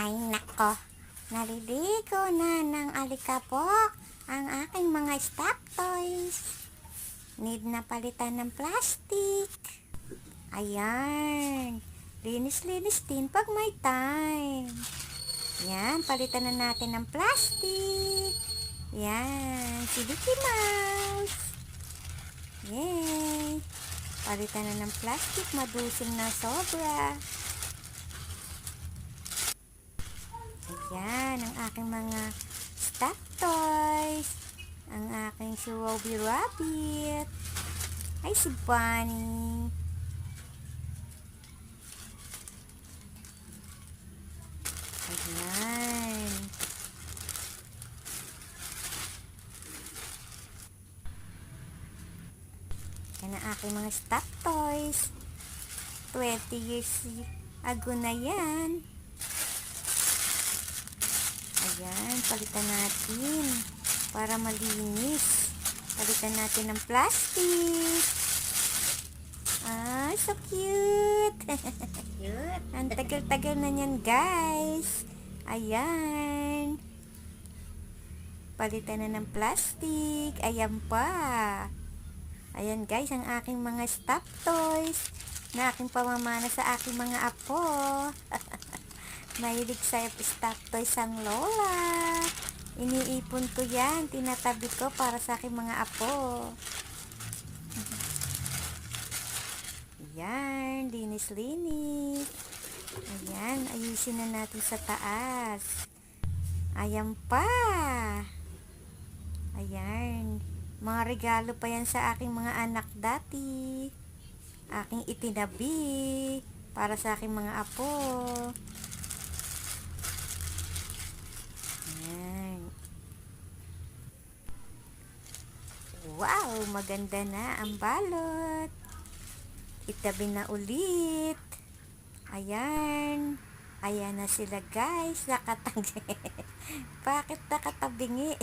Ay nako, naliligo na ng alikabok ang aking mga stuffed toys. Need na palitan ng plastic. Ayan, linis-linis din pag may time. Yan, palitan na natin ng plastic. Yan, si Mickey Mouse. Yay! Palitan na ng plastic, madusim na sobra. Ayan, ang aking mga stuffed toys. Ang aking si Robbie Rabbit. Ay, si Bunny. Ayan. Yan ang aking mga stuffed toys. 20 years ago na yan. Ayan, palitan natin para malinis. Palitan natin ng plastic. Ah, so cute. Cute. Ang tagal-tagal na yan, guys. Ayan. Palitan na ng plastic. Ayan pa. Ayan, guys, ang aking mga stuffed toys na aking pamamana sa aking mga apo. Mahilig sa stuffed toys ang lola. Iniipon ko yan. Tinatabi ko para sa aking mga apo. Ayan, linis-linis. Ayan, ayusin na natin sa taas. Ayan pa. Ayan. Mga regalo pa yan sa aking mga anak dati. Aking itinabi para sa aking mga apo. Ayan. Wow, maganda na ang balot. Itabi na ulit. Ayan. Ayan na sila, guys. Nakatangi. Bakit nakatabingi?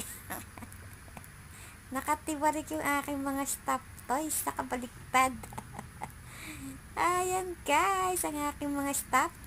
Nakatibarik yung aking mga stuffed toys. Nakabaliktad. Ayan, guys. Ang aking mga stuffed toys.